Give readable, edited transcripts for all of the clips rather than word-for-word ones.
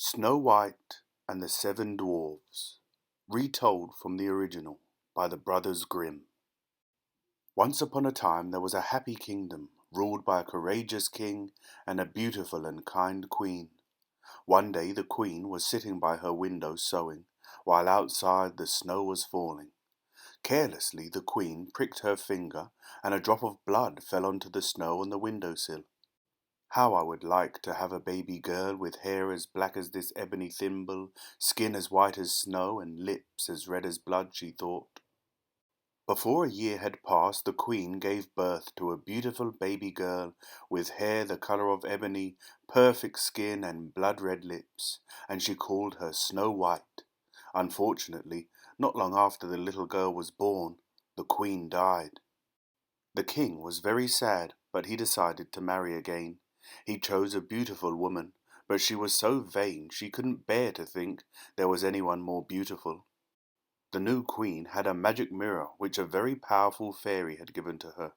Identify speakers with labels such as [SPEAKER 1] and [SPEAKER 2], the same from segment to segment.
[SPEAKER 1] Snow White and the Seven Dwarfs, retold from the original by the Brothers Grimm. Once upon a time there was a happy kingdom, ruled by a courageous king and a beautiful and kind queen. One day the queen was sitting by her window sewing, while outside the snow was falling. Carelessly the queen pricked her finger, and a drop of blood fell onto the snow on the window-sill. How I would like to have a baby girl with hair as black as this ebony thimble, skin as white as snow, and lips as red as blood, she thought. Before a year had passed, the queen gave birth to a beautiful baby girl with hair the color of ebony, perfect skin, and blood-red lips, and she called her Snow White. Unfortunately, not long after the little girl was born, the queen died. The king was very sad, but he decided to marry again. He chose a beautiful woman, but she was so vain she couldn't bear to think there was anyone more beautiful. The new queen had a magic mirror which a very powerful fairy had given to her.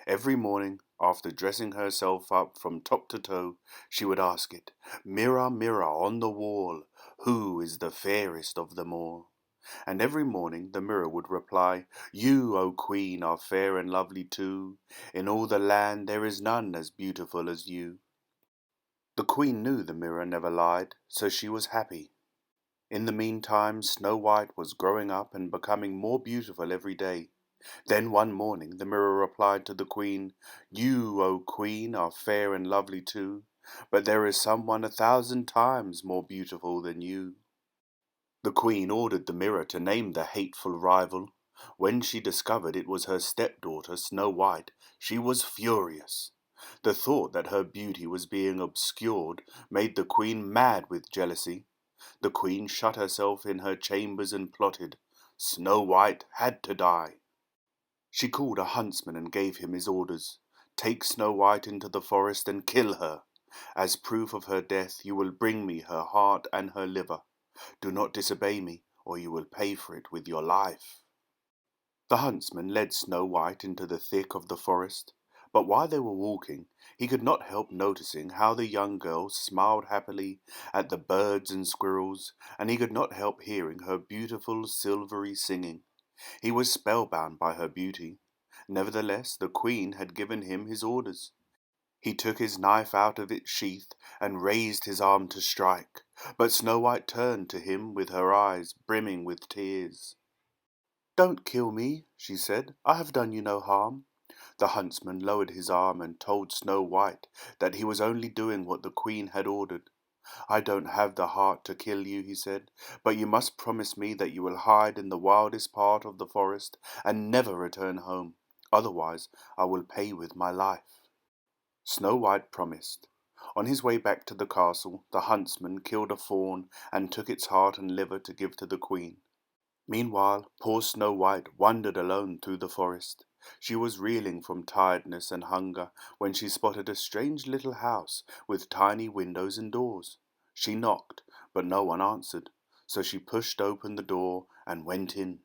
[SPEAKER 1] Every morning, after dressing herself up from top to toe, she would ask it, "Mirror, mirror on the wall, who is the fairest of them all?" And every morning the mirror would reply, "You, O Queen, are fair and lovely too. In all the land there is none as beautiful as you." The queen knew the mirror never lied, so she was happy. In the meantime, Snow White was growing up and becoming more beautiful every day. Then one morning the mirror replied to the queen, "You, O Queen, are fair and lovely too, but there is someone 1,000 times more beautiful than you." The queen ordered the mirror to name the hateful rival. When she discovered it was her stepdaughter, Snow White, she was furious. The thought that her beauty was being obscured made the queen mad with jealousy. The queen shut herself in her chambers and plotted. Snow White had to die. She called a huntsman and gave him his orders. "Take Snow White into the forest and kill her. As proof of her death you will bring me her heart and her liver. Do not disobey me, or you will pay for it with your life." The huntsman led Snow White into the thick of the forest, but while they were walking, he could not help noticing how the young girl smiled happily at the birds and squirrels, and he could not help hearing her beautiful silvery singing. He was spellbound by her beauty. Nevertheless, the queen had given him his orders. He took his knife out of its sheath and raised his arm to strike, but Snow White turned to him with her eyes brimming with tears. "Don't kill me," she said. "I have done you no harm." The huntsman lowered his arm and told Snow White that he was only doing what the queen had ordered. "I don't have the heart to kill you," he said, "but you must promise me that you will hide in the wildest part of the forest and never return home. Otherwise, I will pay with my life." Snow White promised. On his way back to the castle, the huntsman killed a fawn and took its heart and liver to give to the queen. Meanwhile, poor Snow White wandered alone through the forest. She was reeling from tiredness and hunger when she spotted a strange little house with tiny windows and doors. She knocked, but no one answered, so she pushed open the door and went in.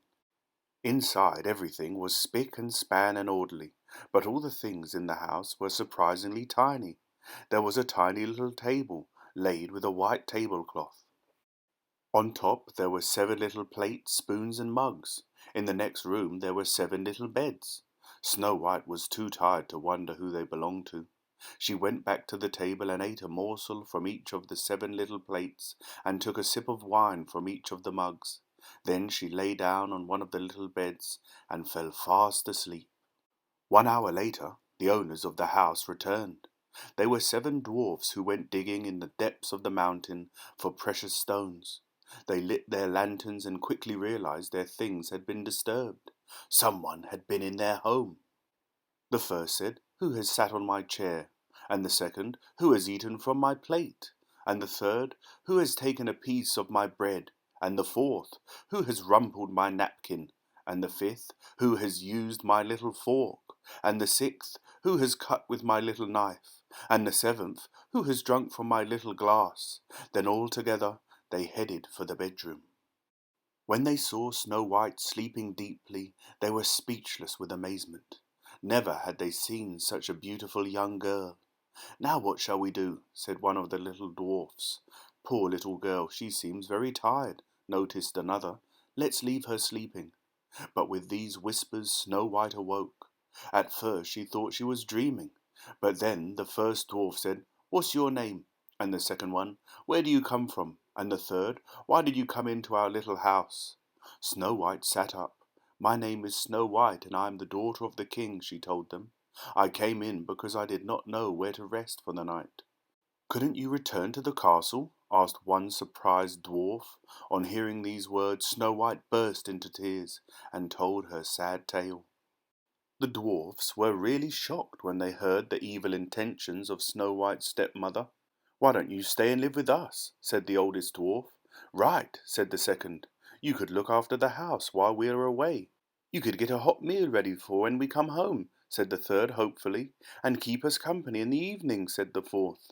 [SPEAKER 1] Inside everything was spick and span and orderly, but all the things in the house were surprisingly tiny. There was a tiny little table laid with a white tablecloth. On top there were 7 little plates, spoons, and mugs. In the next room there were 7 little beds. Snow White was too tired to wonder who they belonged to. She went back to the table and ate a morsel from each of the 7 little plates and took a sip of wine from each of the mugs. Then she lay down on one of the little beds and fell fast asleep. 1 hour later, the owners of the house returned. They were 7 dwarfs who went digging in the depths of the mountain for precious stones. They lit their lanterns and quickly realized their things had been disturbed. Someone had been in their home. The first said, "Who has sat on my chair?" And the second, "Who has eaten from my plate?" And the third, "Who has taken a piece of my bread?" And the fourth, "Who has rumpled my napkin?" And the fifth, "Who has used my little fork?" And the sixth, "Who has cut with my little knife?" And the seventh, "Who has drunk from my little glass?" Then all together they headed for the bedroom. When they saw Snow White sleeping deeply, they were speechless with amazement. Never had they seen such a beautiful young girl. "Now what shall we do?" said one of the little dwarfs. "Poor little girl, she seems very tired," noticed another. "Let's leave her sleeping." But with these whispers Snow White awoke. At first she thought she was dreaming, but then the first dwarf said, "What's your name?" And the second one, "Where do you come from?" And the third, "Why did you come into our little house?" Snow White sat up. "My name is Snow White, and I am the daughter of the king," she told them. "I came in because I did not know where to rest for the night." "Couldn't you return to the castle?" asked one surprised dwarf. On hearing these words, Snow White burst into tears and told her sad tale. The dwarfs were really shocked when they heard the evil intentions of Snow White's stepmother. "Why don't you stay and live with us?" said the oldest dwarf. "Right," said the second. "You could look after the house while we are away." "You could get a hot meal ready for when we come home," said the third hopefully. "And keep us company in the evening," said the fourth.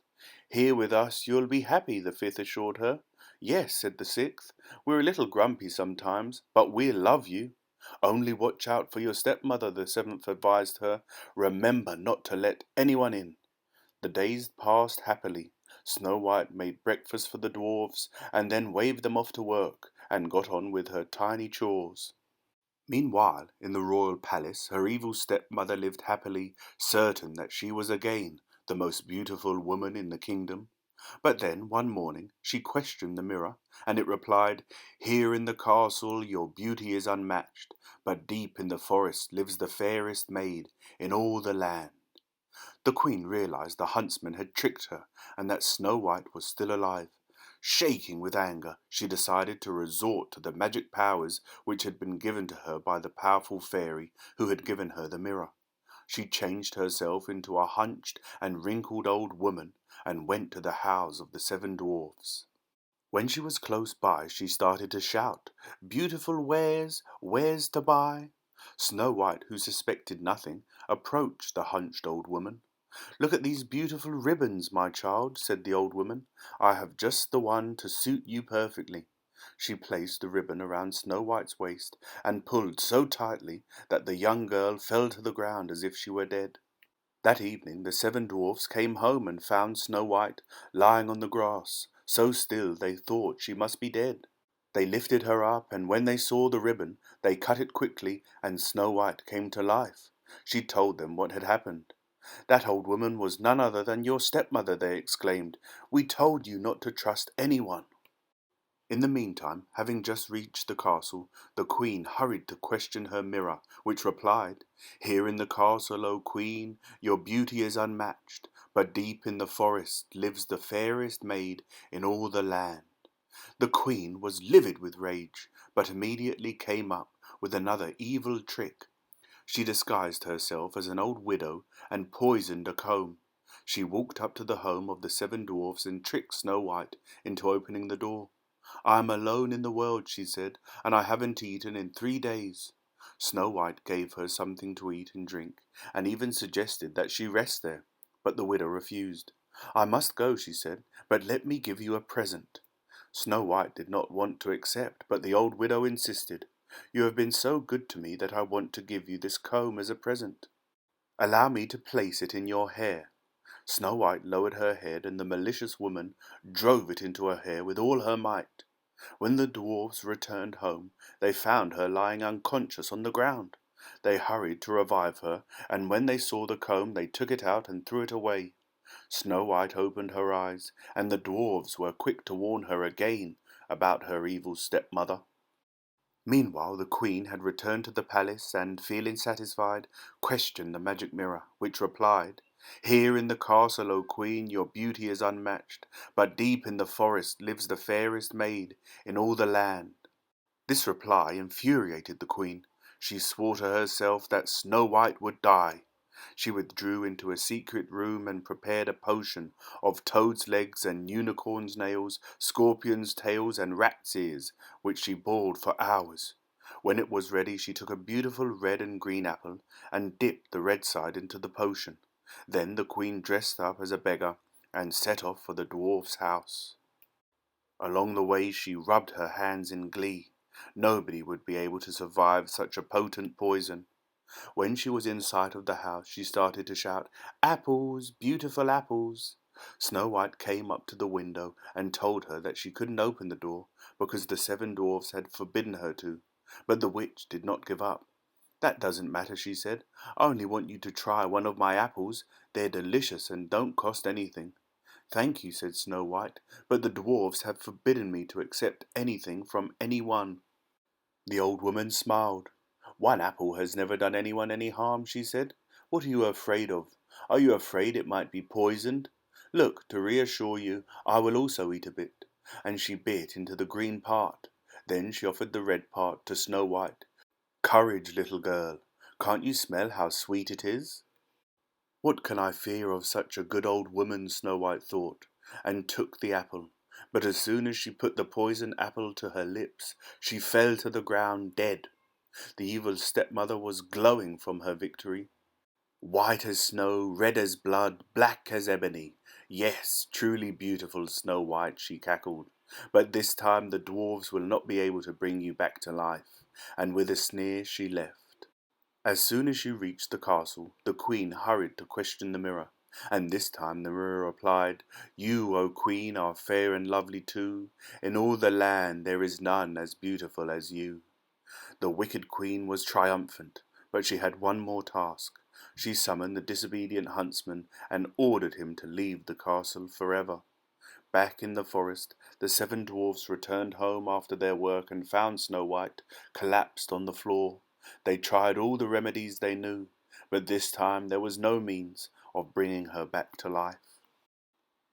[SPEAKER 1] "Here with us you'll be happy," the fifth assured her. "Yes," said the sixth. "We're a little grumpy sometimes, but we'll love you." "Only watch out for your stepmother," the seventh advised her. "Remember not to let anyone in." The days passed happily. Snow White made breakfast for the dwarfs and then waved them off to work and got on with her tiny chores. Meanwhile, in the royal palace, her evil stepmother lived happily, certain that she was again the most beautiful woman in the kingdom. But then, one morning, she questioned the mirror, and it replied, "Here in the castle your beauty is unmatched, but deep in the forest lives the fairest maid in all the land." The queen realized the huntsman had tricked her, and that Snow White was still alive. Shaking with anger, she decided to resort to the magic powers which had been given to her by the powerful fairy who had given her the mirror. She changed herself into a hunched and wrinkled old woman and went to the house of the seven dwarfs. When she was close by, she started to shout, "Beautiful wares, wares to buy." Snow White, who suspected nothing, approached the hunched old woman. "Look at these beautiful ribbons, my child," said the old woman. "I have just the one to suit you perfectly." She placed the ribbon around Snow White's waist and pulled so tightly that the young girl fell to the ground as if she were dead. That evening the seven dwarfs came home and found Snow White lying on the grass, so still they thought she must be dead. They lifted her up, and when they saw the ribbon, they cut it quickly, and Snow White came to life. She told them what had happened. "That old woman was none other than your stepmother," they exclaimed. "We told you not to trust anyone." In the meantime, having just reached the castle, the queen hurried to question her mirror, which replied, "Here in the castle, O queen, your beauty is unmatched, but deep in the forest lives the fairest maid in all the land." The queen was livid with rage, but immediately came up with another evil trick. She disguised herself as an old widow and poisoned a comb. She walked up to the home of the seven dwarfs and tricked Snow White into opening the door. "I am alone in the world," she said, "and I haven't eaten in 3 days." Snow White gave her something to eat and drink, and even suggested that she rest there, but the widow refused. "I must go," she said, "but let me give you a present." Snow White did not want to accept, but the old widow insisted. "You have been so good to me that I want to give you this comb as a present. Allow me to place it in your hair." Snow White lowered her head, and the malicious woman drove it into her hair with all her might. When the dwarfs returned home, they found her lying unconscious on the ground. They hurried to revive her, and when they saw the comb, they took it out and threw it away. Snow White opened her eyes, and the dwarfs were quick to warn her again about her evil stepmother. Meanwhile, the queen had returned to the palace and, feeling satisfied, questioned the magic mirror, which replied, "Here in the castle, O queen, your beauty is unmatched, but deep in the forest lives the fairest maid in all the land." This reply infuriated the queen. She swore to herself that Snow White would die. She withdrew into a secret room and prepared a potion of toad's legs and unicorn's nails, scorpion's tails and rat's ears, which she boiled for hours. When it was ready, she took a beautiful red and green apple and dipped the red side into the potion. Then the queen dressed up as a beggar and set off for the dwarf's house. Along the way she rubbed her hands in glee. Nobody would be able to survive such a potent poison. When she was in sight of the house, she started to shout, "Apples, beautiful apples!" Snow White came up to the window and told her that she couldn't open the door because the 7 dwarfs had forbidden her to, but the witch did not give up. "That doesn't matter," she said. "I only want you to try one of my apples. They're delicious and don't cost anything." "Thank you," said Snow White, "but the dwarfs have forbidden me to accept anything from anyone." The old woman smiled. "One apple has never done anyone any harm," she said. "What are you afraid of? Are you afraid it might be poisoned? Look, to reassure you, I will also eat a bit." And she bit into the green part. Then she offered the red part to Snow White. "Courage, little girl. Can't you smell how sweet it is?" "What can I fear of such a good old woman?" Snow White thought, and took the apple. But as soon as she put the poisoned apple to her lips, she fell to the ground dead. The evil stepmother was glowing from her victory. "White as snow, red as blood, black as ebony. Yes, truly beautiful Snow White," she cackled. "But this time the dwarfs will not be able to bring you back to life." And with a sneer she left. As soon as she reached the castle, the queen hurried to question the mirror. And this time the mirror replied, "You, O queen, are fair and lovely too. In all the land there is none as beautiful as you." The wicked queen was triumphant, but she had one more task. She summoned the disobedient huntsman and ordered him to leave the castle forever. Back in the forest, the 7 dwarfs returned home after their work and found Snow White collapsed on the floor. They tried all the remedies they knew, but this time there was no means of bringing her back to life.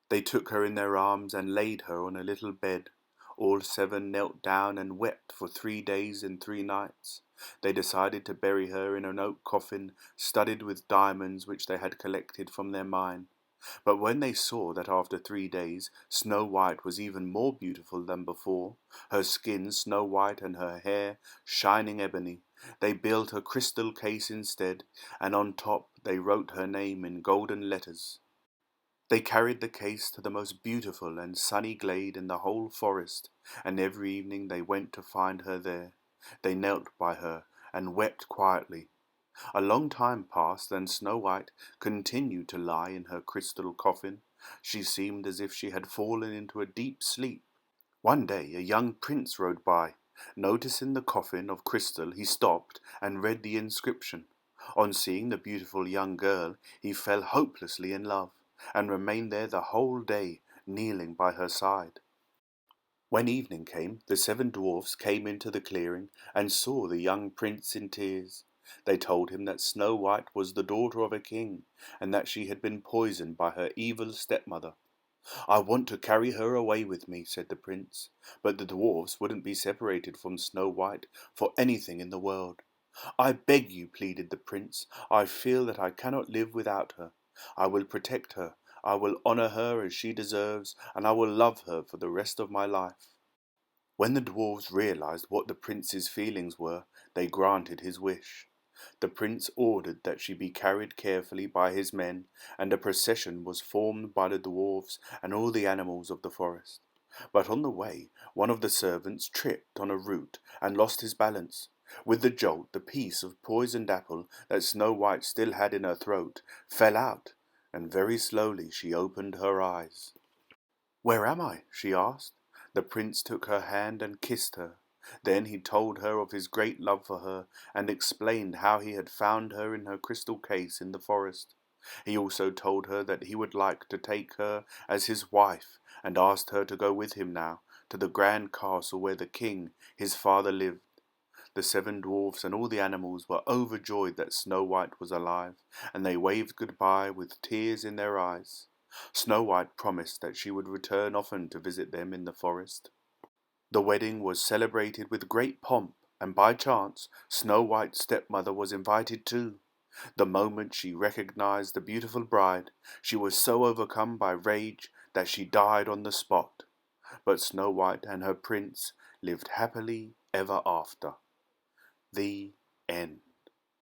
[SPEAKER 1] They took her in their arms and laid her on a little bed. All 7 knelt down and wept for 3 days and 3 nights. They decided to bury her in an oak coffin studded with diamonds which they had collected from their mine. But when they saw that after 3 days Snow White was even more beautiful than before, her skin snow white and her hair shining ebony, they built a crystal case instead, and on top they wrote her name in golden letters. They carried the case to the most beautiful and sunny glade in the whole forest, and every evening they went to find her there. They knelt by her and wept quietly. A long time passed, and Snow White continued to lie in her crystal coffin. She seemed as if she had fallen into a deep sleep. One day a young prince rode by. Noticing the coffin of crystal, he stopped and read the inscription. On seeing the beautiful young girl, he fell hopelessly in love, and remained there the whole day, kneeling by her side. When evening came, the 7 dwarfs came into the clearing and saw the young prince in tears. They told him that Snow White was the daughter of a king, and that she had been poisoned by her evil stepmother. "I want to carry her away with me," said the prince, but the dwarfs wouldn't be separated from Snow White for anything in the world. "I beg you," pleaded the prince. "I feel that I cannot live without her. I will protect her. I will honor her as she deserves, and I will love her for the rest of my life." When the dwarfs realized what the prince's feelings were, they granted his wish. The prince ordered that she be carried carefully by his men, and a procession was formed by the dwarfs and all the animals of the forest. But on the way, one of the servants tripped on a root and lost his balance. With the jolt, the piece of poisoned apple that Snow White still had in her throat fell out, and very slowly she opened her eyes. "Where am I?" she asked. The prince took her hand and kissed her. Then he told her of his great love for her, and explained how he had found her in her crystal case in the forest. He also told her that he would like to take her as his wife, and asked her to go with him now to the grand castle where the king, his father, lived. The 7 dwarfs and all the animals were overjoyed that Snow White was alive, and they waved goodbye with tears in their eyes. Snow White promised that she would return often to visit them in the forest. The wedding was celebrated with great pomp, and by chance Snow White's stepmother was invited too. The moment she recognized the beautiful bride, she was so overcome by rage that she died on the spot. But Snow White and her prince lived happily ever after. The end.